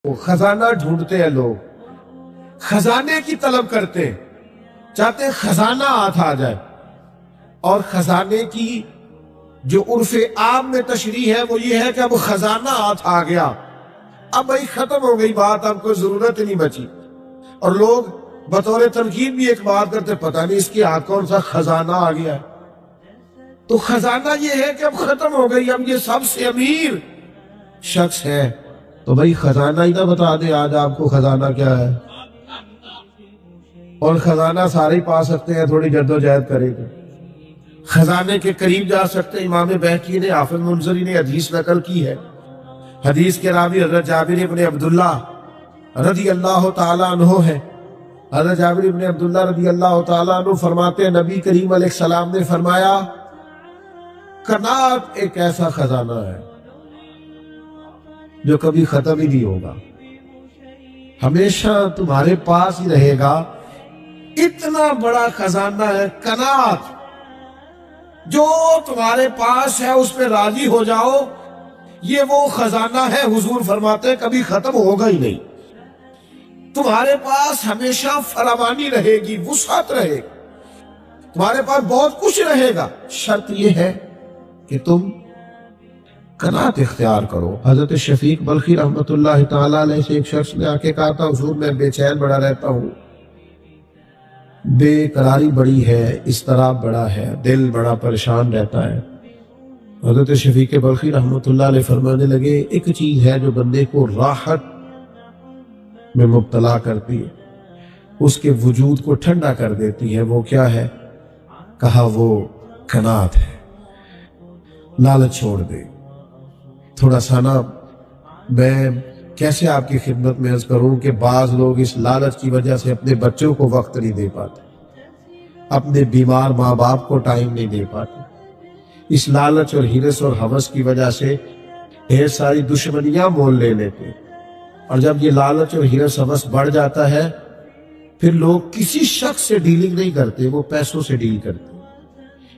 وہ خزانہ ڈھونڈتے ہیں لوگ، خزانے کی طلب کرتے ہیں، چاہتے ہیں خزانہ ہاتھ آ جائے. اور خزانے کی جو عرف عام میں تشریح ہے وہ یہ ہے کہ اب خزانہ ہاتھ آ گیا، اب بھائی ختم ہو گئی بات، اب کوئی ضرورت ہی نہیں بچی. اور لوگ بطور تنقید بھی ایک بات کرتے، پتہ نہیں اس کے ہاتھ کون سا خزانہ آ گیا ہے. تو خزانہ یہ ہے کہ اب ختم ہو گئی، اب یہ سب سے امیر شخص ہے. تو بھائی خزانہ ہی نہ بتا دے آج آپ کو خزانہ کیا ہے. اور خزانہ سارے ہی پا سکتے ہیں، تھوڑی جدوجہد کرے گا. خزانے کے قریب جا سکتے. امام بہقی نے، حافظ منذری نے حدیث نقل کی ہے. حدیث کے راوی حضرت جابر ابن عبداللہ رضی اللہ تعالیٰ عنہ ہے. حضرت جابر ابن عبداللہ رضی اللہ تعالیٰ عنہ فرماتے ہیں نبی کریم علیہ السلام نے فرمایا قناعت ایک ایسا خزانہ ہے جو کبھی ختم ہی نہیں ہوگا، ہمیشہ تمہارے پاس ہی رہے گا. اتنا بڑا خزانہ ہے قناعت، جو تمہارے پاس ہے اس پہ راضی ہو جاؤ. یہ وہ خزانہ ہے، حضور فرماتے ہیں کبھی ختم ہوگا ہی نہیں. تمہارے پاس ہمیشہ فراوانی رہے گی، وسعت رہے گی، تمہارے پاس بہت کچھ رہے گا. شرط یہ ہے کہ تم قناعت اختیار کرو. حضرت شفیق بلخی رحمۃ اللہ تعالیٰ علیہ سے ایک شخص نے آ کے کہا تھا حضور میں بے چین بڑا رہتا ہوں، بے قراری بڑی ہے، اضطراب بڑا ہے، دل بڑا پریشان رہتا ہے. حضرت شفیق بلخی رحمۃ اللہ علیہ فرمانے لگے ایک چیز ہے جو بندے کو راحت میں مبتلا کرتی ہے، اس کے وجود کو ٹھنڈا کر دیتی ہے. وہ کیا ہے؟ کہا وہ قناعت ہے. لالچ چھوڑ دے. تھوڑا سا نا میں کیسے آپ کی خدمت میں عرض کروں کہ بعض لوگ اس لالچ کی وجہ سے اپنے بچوں کو وقت نہیں دے پاتے، اپنے بیمار ماں باپ کو ٹائم نہیں دے پاتے. اس لالچ اور ہرس اور ہوس کی وجہ سے ڈھیر ساری دشمنیاں مول لے لیتے. اور جب یہ لالچ اور ہرس ہوس بڑھ جاتا ہے پھر لوگ کسی شخص سے ڈیلنگ نہیں کرتے، وہ پیسوں سے ڈیل کرتے.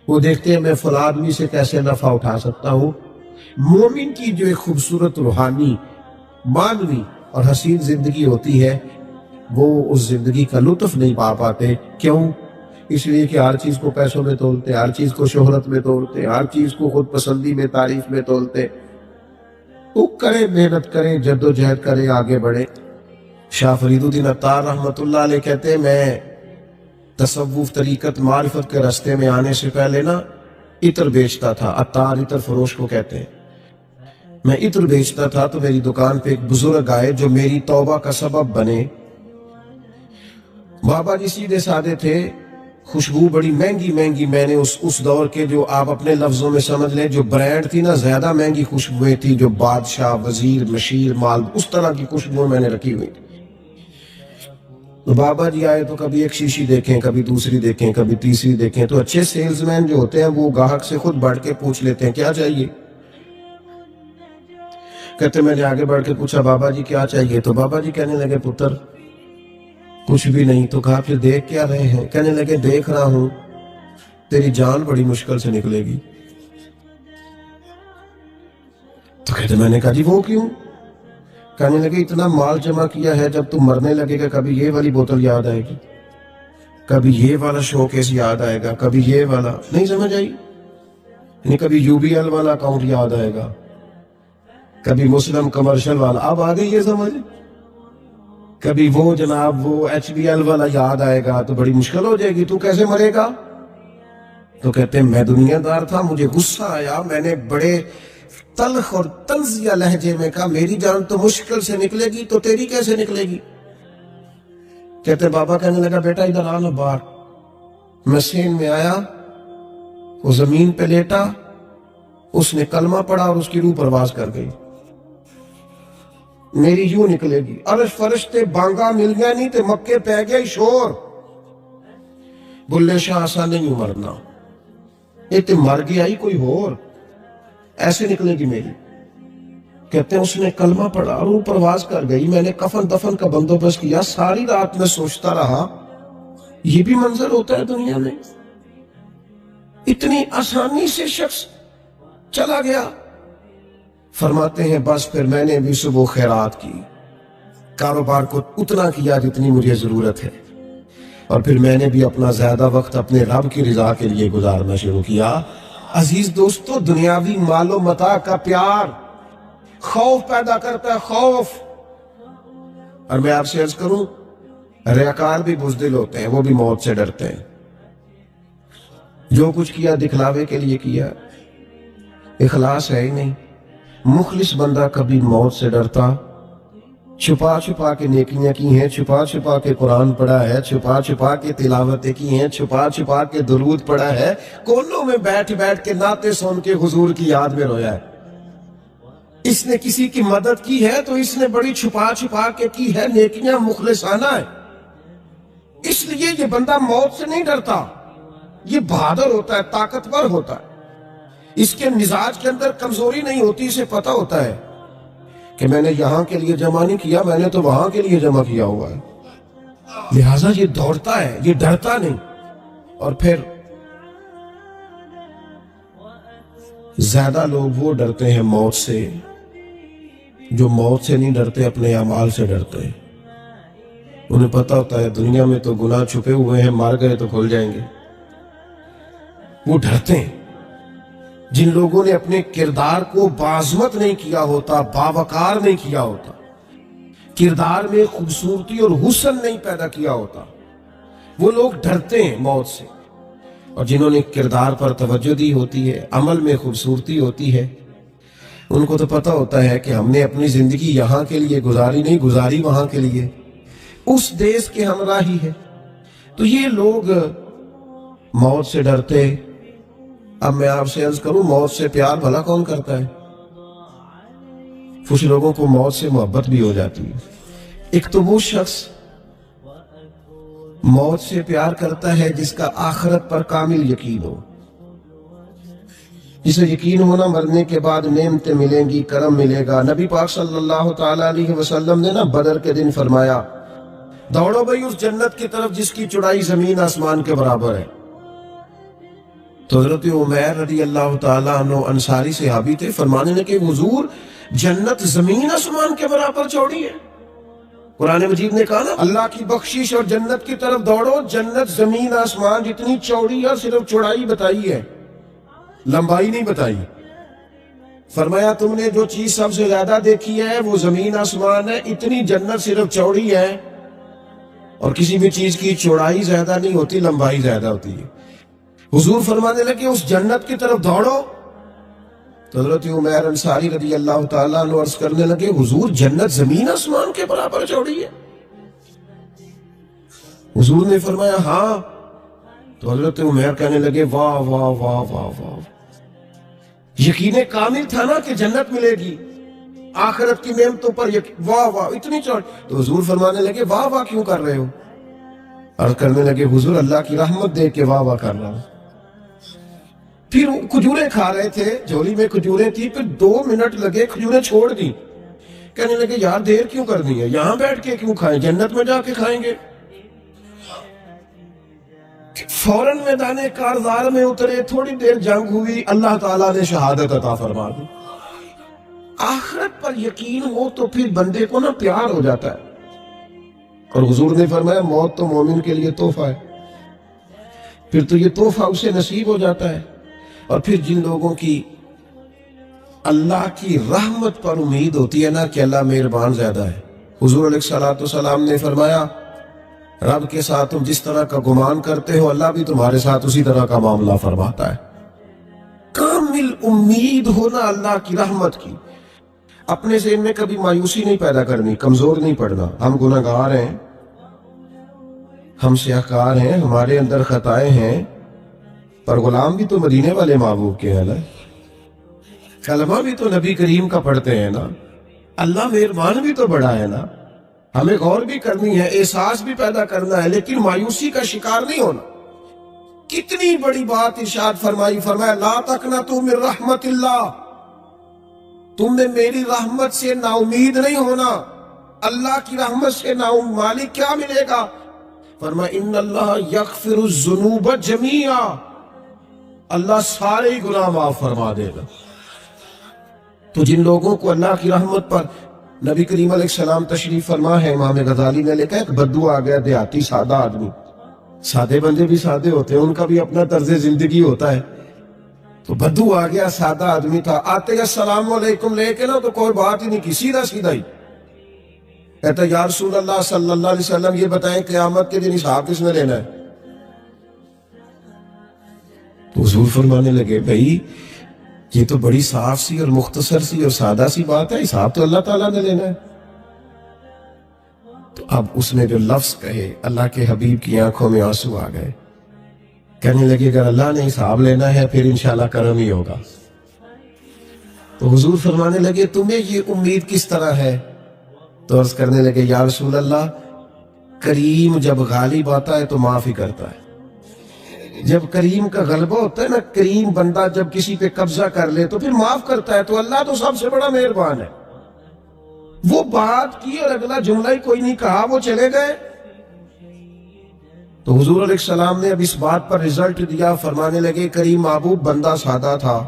وہ دیکھتے ہیں میں فلاں آدمی سے کیسے نفع اٹھا سکتا ہوں. مومن کی جو ایک خوبصورت روحانی معنوی اور حسین زندگی ہوتی ہے وہ اس زندگی کا لطف نہیں پا پاتے. کیوں؟ اس لیے کہ ہر چیز کو پیسوں میں تولتے، ہر چیز کو شہرت میں تولتے، ہر چیز کو خود پسندی میں، تعریف میں تولتے. تو کرے، محنت کرے، جدوجہد کرے، آگے بڑھے. شاہ فرید الدین عطار رحمۃ اللہ علیہ کہتے ہیں میں تصوف، طریقت، معرفت کے راستے میں آنے سے پہلے نا عطر بیچتا تھا. عطار عطر فروش کو کہتے ہیں. میں عطر بیچتا تھا تو میری دکان پہ ایک بزرگ آئے جو میری توبہ کا سبب بنے. بابا جی سیدھے سادے تھے، خوشبو بڑی مہنگی مہنگی، میں نے اس دور کے جو آپ اپنے لفظوں میں سمجھ لیں جو برانڈ تھی نا، زیادہ مہنگی خوشبوئیں تھی، جو بادشاہ، وزیر، مشیر، مال، اس طرح کی خوشبوئیں میں نے رکھی ہوئی تھی. تو بابا جی آئے تو کبھی ایک شیشی دیکھیں، کبھی دوسری دیکھیں، کبھی تیسری دیکھیں. تو اچھے سیلز مین جو ہوتے ہیں وہ گاہک سے خود بڑھ کے پوچھ لیتے ہیں کیا چاہیے. کہتے میں نے آگے بڑھ کے پوچھا بابا جی کیا چاہیے، تو بابا جی کہنے لگے پتر کچھ بھی نہیں. تو کہا پھر دیکھ کیا رہے ہیں؟ کہنے لگے دیکھ رہا ہوں تیری جان بڑی مشکل سے نکلے گی. تو کہتے میں نے کہا جی وہ کیوں؟ کہنے لگے اتنا مال جمع کیا ہے، جب تم مرنے لگے گا کبھی یہ والی بوتل یاد آئے گی، کبھی یہ والا شو کیس یاد آئے گا، کبھی یہ والا، نہیں سمجھ آئی؟ یعنی کبھی یو بی ایل والا اکاؤنٹ یاد آئے گا، کبھی مسلم کمرشل والا، اب آ گئی یہ سمجھ، کبھی وہ جناب وہ ایچ بی ایل والا یاد آئے گا. تو بڑی مشکل ہو جائے گی، تو کیسے مرے گا؟ تو کہتے ہیں میں دنیا دار تھا، مجھے غصہ آیا، میں نے بڑے تلخ اور طنزیہ لہجے میں کہا میری جان تو مشکل سے نکلے گی تو تیری کیسے نکلے گی؟ کہتے بابا کہنے لگا بیٹا ادھر آنا باہر. میں سین میں آیا، وہ زمین پہ لیٹا، اس نے کلمہ پڑھا اور اس کی روح پرواز کر گئی. میری یوں نکلے گی، عرش فرشتے بانگا مل گیا نہیں تے مکے پہ گیا شور. بلے شاہ ایسا نہیں مرنا، یہ تے مر گیا ہی کوئی اور، ایسے نکلے گی میری. کہتے ہیں اس نے کلمہ پڑھا اور روح پرواز کر گئی. میں نے کفن دفن کا بندوبست کیا، ساری رات میں سوچتا رہا یہ بھی منظر ہوتا ہے دنیا میں، اتنی آسانی سے شخص چلا گیا. فرماتے ہیں بس پھر میں نے بھی صبح خیرات کی، کاروبار کو اتنا کیا جتنی مجھے ضرورت ہے، اور پھر میں نے بھی اپنا زیادہ وقت اپنے رب کی رضا کے لیے گزارنا شروع کیا۔ عزیز دوستو، دنیاوی مال و متاع کا پیار خوف پیدا کرتا ہے، خوف۔ اور میں آپ سے عرض کروں، ریاکار بھی بزدل ہوتے ہیں، وہ بھی موت سے ڈرتے ہیں۔ جو کچھ کیا دکھلاوے کے لیے کیا، اخلاص ہے ہی نہیں۔ مخلص بندہ کبھی موت سے ڈرتا، چھپا چھپا کے نیکیاں کی ہیں، چھپا چھپا کے قرآن پڑھا ہے، چھپا چھپا کے تلاوتیں کی ہیں، چھپا چھپا کے درود پڑھا ہے، کونوں میں بیٹھ بیٹھ کے نعتیں سن کے حضور کی یاد میں رویا ہے۔ اس نے کسی کی مدد کی ہے تو اس نے بڑی چھپا چھپا کے کی ہے، نیکیاں مخلصانہ ہے۔ اس لیے یہ بندہ موت سے نہیں ڈرتا، یہ بہادر ہوتا ہے، طاقتور ہوتا ہے، اس کے مزاج کے اندر کمزوری نہیں ہوتی، اسے پتہ ہوتا ہے کہ میں نے یہاں کے لیے جمع نہیں کیا، میں نے تو وہاں کے لیے جمع کیا ہوا ہے، لہٰذا یہ دوڑتا ہے، یہ ڈرتا نہیں۔ اور پھر زیادہ لوگ وہ ڈرتے ہیں موت سے جو موت سے نہیں ڈرتے، اپنے اعمال سے ڈرتے ہیں۔ انہیں پتہ ہوتا ہے دنیا میں تو گناہ چھپے ہوئے ہیں، مار گئے تو کھل جائیں گے، وہ ڈرتے ہیں۔ جن لوگوں نے اپنے کردار کو باعظمت نہیں کیا ہوتا، باوقار نہیں کیا ہوتا، کردار میں خوبصورتی اور حسن نہیں پیدا کیا ہوتا، وہ لوگ ڈرتے ہیں موت سے۔ اور جنہوں نے کردار پر توجہ دی ہوتی ہے، عمل میں خوبصورتی ہوتی ہے، ان کو تو پتہ ہوتا ہے کہ ہم نے اپنی زندگی یہاں کے لیے گزاری نہیں، گزاری وہاں کے لیے، اس دیس کے ہمراہی ہے۔ تو یہ لوگ موت سے ڈرتے۔ اب میں آپ سے عرض کروں، موت سے پیار بھلا کون کرتا ہے؟ کچھ لوگوں کو موت سے محبت بھی ہو جاتی ہے۔ ایک تو وہ شخص موت سے پیار کرتا ہے جس کا آخرت پر کامل یقین ہو، جسے یقین ہونا مرنے کے بعد نعمتیں ملیں گی، کرم ملے گا۔ نبی پاک صلی اللہ تعالی علیہ وسلم نے بدر کے دن فرمایا، دوڑو بھائی اس جنت کی طرف جس کی چوڑائی زمین آسمان کے برابر ہے۔ تو حضرت عمیر رضی اللہ تعالیٰ عنہ انصاری صحابی تھے، فرمانے لگے حضور جنت زمین آسمان کے برابر چوڑی ہے؟ قرآن مجید نے کہا نا، اللہ کی بخشش اور جنت کی طرف دوڑو، جنت زمین آسمان جتنی چوڑی ہے، صرف چوڑائی بتائی ہے، لمبائی نہیں بتائی۔ فرمایا تم نے جو چیز سب سے زیادہ دیکھی ہے وہ زمین آسمان ہے، اتنی جنت صرف چوڑی ہے، اور کسی بھی چیز کی چوڑائی زیادہ نہیں ہوتی، لمبائی زیادہ ہوتی ہے۔ حضور فرمانے لگے اس جنت کی طرف دوڑو۔ تو حضرت عمیر انصاری رضی اللہ تعالیٰ عنہ عرض کرنے لگے حضور جنت زمین آسمان کے برابر چوڑی ہے؟ حضور نے فرمایا ہاں۔ تو حضرت عمیر کہنے لگے واہ واہ واہ واہ واہ، یقین کامل تھا نا کہ جنت ملے گی، آخرت کی نعمتوں پر واہ واہ اتنی چوڑی۔ تو حضور فرمانے لگے واہ واہ کیوں کر رہے ہو؟ عرض کرنے لگے حضور اللہ کی رحمت دیکھ کے واہ واہ کر رہا ہوں۔ پھر کھجوریں کھا رہے تھے، جھولی میں کھجوریں تھی، پھر 2 منٹ لگے، کھجوریں چھوڑ دی۔ کہنے لگے یار دیر کیوں کرنی ہے، یہاں بیٹھ کے کیوں کھائیں، جنت میں جا کے کھائیں گے۔ فوراً میدان کارزار میں اترے، تھوڑی دیر جنگ ہوئی، اللہ تعالیٰ نے شہادت عطا فرما دی۔ آخرت پر یقین ہو تو پھر بندے کو نا پیار ہو جاتا ہے۔ اور حضور نے فرمایا موت تو مومن کے لیے تحفہ ہے، پھر تو یہ تحفہ اسے نصیب ہو جاتا ہے۔ اور پھر جن لوگوں کی اللہ کی رحمت پر امید ہوتی ہے نا کہ اللہ مہربان زیادہ ہے، حضور علیہ الصلوۃ والسلام نے فرمایا رب کے ساتھ تم جس طرح کا گمان کرتے ہو اللہ بھی تمہارے ساتھ اسی طرح کا معاملہ فرماتا ہے۔ کامل امید ہونا اللہ کی رحمت کی، اپنے ذہن میں کبھی مایوسی نہیں پیدا کرنی، کمزور نہیں پڑنا۔ ہم گناہگار ہیں، ہم سیاہکار ہیں، ہمارے اندر خطائیں ہیں، پر غلام بھی تو مدینے والے محبوب کے ہیں نا، کلمہ بھی تو نبی کریم کا پڑھتے ہیں نا، اللہ مہربان بھی تو بڑا ہے نا۔ ہمیں غور بھی کرنی ہے، احساس بھی پیدا کرنا ہے، لیکن مایوسی کا شکار نہیں ہونا۔ کتنی بڑی بات ارشاد فرمائی، فرمایا لا تقنطوا من رحمت اللہ، تم نے میری رحمت سے نا امید نہیں ہونا۔ اللہ کی رحمت سے نا مالک کیا ملے گا؟ فرمایا ان اللہ یغفر الذنوب جمیعا، اللہ سارے گناہ معاف فرما دے گا۔ تو جن لوگوں کو اللہ کی رحمت پر نبی کریم علیہ السلام تشریف فرما ہے، امام غزالی نے لکھا ایک بدو آ گیا، دیہاتی سادہ آدمی، سادے بندے بھی سادے ہوتے ہیں، ان کا بھی اپنا طرز زندگی ہوتا ہے، تو بدو آ گیا، سادہ آدمی تھا، آتے ہی السلام علیکم لے کے نا تو کوئی بات ہی نہیں کی، سیدھا سیدھا ہی کہتا یا رسول اللہ صلی اللہ علیہ وسلم یہ بتائیں قیامت کے دن حساب کس نے لینا ہے؟ تو حضور فرمانے لگے بھائی یہ تو بڑی صاف سی اور مختصر سی اور سادہ سی بات ہے، حساب تو اللہ تعالیٰ نے لینا ہے۔ تو اب اس نے جو لفظ کہے اللہ کے حبیب کی آنکھوں میں آنسو آ گئے، کہنے لگے اگر اللہ نے حساب لینا ہے پھر انشاءاللہ کرم ہی ہوگا۔ تو حضور فرمانے لگے تمہیں یہ امید کس طرح ہے؟ تو عرض کرنے لگے یا رسول اللہ کریم جب غالب آتا ہے تو معاف ہی کرتا ہے، جب کریم کا غلبہ ہوتا ہے نا، کریم بندہ جب کسی پہ قبضہ کر لے تو پھر معاف کرتا ہے، تو اللہ تو سب سے بڑا مہربان ہے۔ وہ بات کی اور اگلا جملہ ہی کوئی نہیں کہا، وہ چلے گئے۔ تو حضور علیہ السلام نے اب اس بات پر رزلٹ دیا، فرمانے لگے کریم محبوب بندہ سادہ تھا،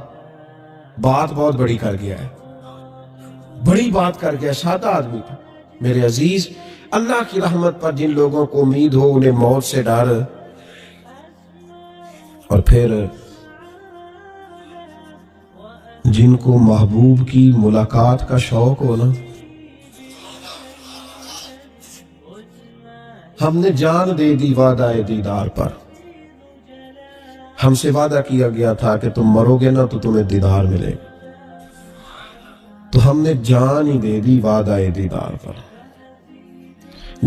بات بہت بڑی کر گیا ہے، بڑی بات کر گیا، سادہ آدمی تھا۔ میرے عزیز اللہ کی رحمت پر جن لوگوں کو امید ہو انہیں موت سے ڈر، اور پھر جن کو محبوب کی ملاقات کا شوق ہو نا، ہم نے جان دے دی وعدہ دیدار پر، ہم سے وعدہ کیا گیا تھا کہ تم مرو گے نا تو تمہیں دیدار ملے، تو ہم نے جان ہی دے دی وعدہ دیدار پر،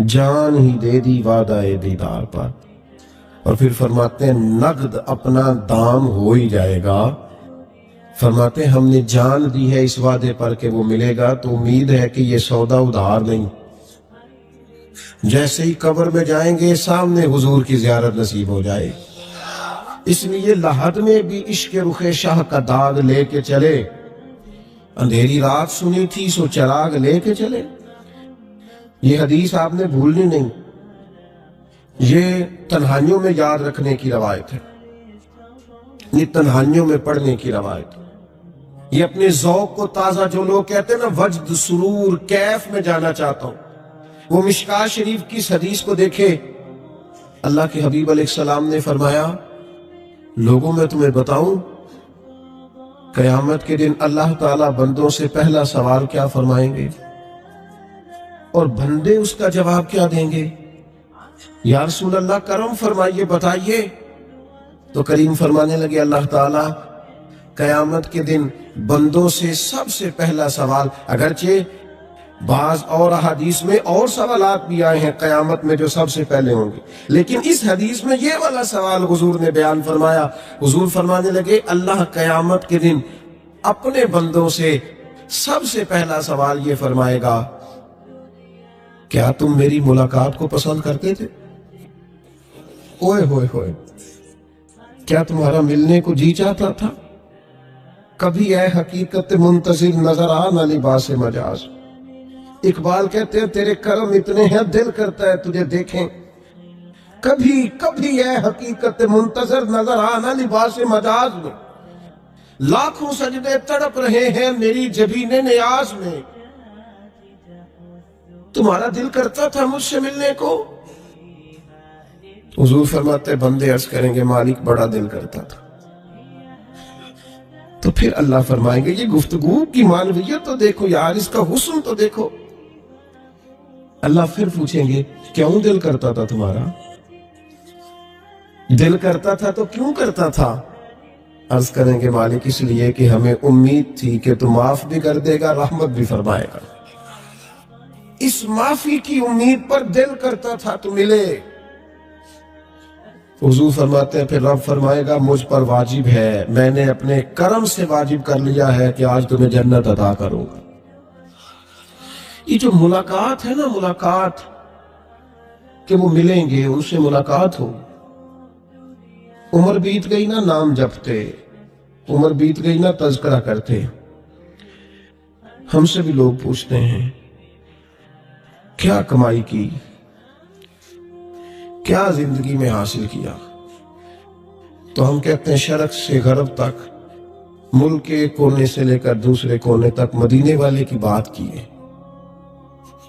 جان ہی دے دی وعدہ دیدار پر۔ اور پھر فرماتے ہیں نقد اپنا دام ہو ہی جائے گا، فرماتے ہیں ہم نے جان دی ہے اس وعدے پر کہ وہ ملے گا، تو امید ہے کہ یہ سودا ادھار نہیں، جیسے ہی قبر میں جائیں گے سامنے حضور کی زیارت نصیب ہو جائے۔ اس لیے لحد میں بھی عشق رخ شاہ کا داغ لے کے چلے، اندھیری رات سنی تھی سو چراغ لے کے چلے، یہ حدیث آپ نے بھولنی نہیں، یہ تنہائیوں میں یاد رکھنے کی روایت ہے، یہ تنہائیوں میں پڑھنے کی روایت ہے، یہ اپنے ذوق کو تازہ، جو لوگ کہتے ہیں نا وجد سرور کیف میں جانا چاہتا ہوں، وہ مشکاہ شریف کی اس حدیث کو دیکھے، اللہ کے حبیب علیہ السلام نے فرمایا لوگوں میں تمہیں بتاؤں قیامت کے دن اللہ تعالیٰ بندوں سے پہلا سوال کیا فرمائیں گے اور بندے اس کا جواب کیا دیں گے؟ یا رسول اللہ کرم فرمائیے بتائیے۔ تو کریم فرمانے لگے اللہ تعالیٰ قیامت کے دن بندوں سے سب سے پہلا سوال، اگرچہ بعض اور احادیث میں اور سوالات بھی آئے ہیں قیامت میں جو سب سے پہلے ہوں گے، لیکن اس حدیث میں یہ والا سوال حضور نے بیان فرمایا۔ حضور فرمانے لگے اللہ قیامت کے دن اپنے بندوں سے سب سے پہلا سوال یہ فرمائے گا کیا تم میری ملاقات کو پسند کرتے تھے؟ اوئے ہوئے ہوئے، کیا تمہارا ملنے کو جی چاہتا تھا؟ کبھی اے حقیقت منتظر نظر آنا لباس مجاز، اقبال کہتے ہیں تیرے کرم اتنے ہیں دل کرتا ہے تجھے دیکھیں، کبھی کبھی اے حقیقت منتظر نظر آنا لباس مجاز میں، لاکھوں سجدے تڑپ رہے ہیں میری جبین نیاز میں، تمہارا دل کرتا تھا مجھ سے ملنے کو؟ حضور فرماتے بندے عرض کریں گے مالک بڑا دل کرتا تھا۔ تو پھر اللہ فرمائیں گے یہ گفتگو کی معنویت تو دیکھو یار، اس کا حسن تو دیکھو۔ اللہ پھر پوچھیں گے کیوں دل کرتا تھا تمہارا؟ دل کرتا تھا تو کیوں کرتا تھا؟ عرض کریں گے مالک اس لیے کہ ہمیں امید تھی کہ تو معاف بھی کر دے گا، رحمت بھی فرمائے گا، اس معافی کی امید پر دل کرتا تھا تو ملے۔ حضور فرماتے ہیں پھر رب فرمائے گا مجھ پر واجب ہے، میں نے اپنے کرم سے واجب کر لیا ہے کہ آج تمہیں جنت عطا کروں گا۔ یہ جو ملاقات ہے نا، ملاقات کہ وہ ملیں گے، ان سے ملاقات ہو۔ عمر بیت گئی نا نام جپتے، عمر بیت گئی نا تذکرہ کرتے۔ ہم سے بھی لوگ پوچھتے ہیں کیا کمائی کی، کیا زندگی میں حاصل کیا، تو ہم کہتے ہیں شرق سے غرب تک، ملک کے کونے سے لے کر دوسرے کونے تک مدینے والے کی بات کی ہے۔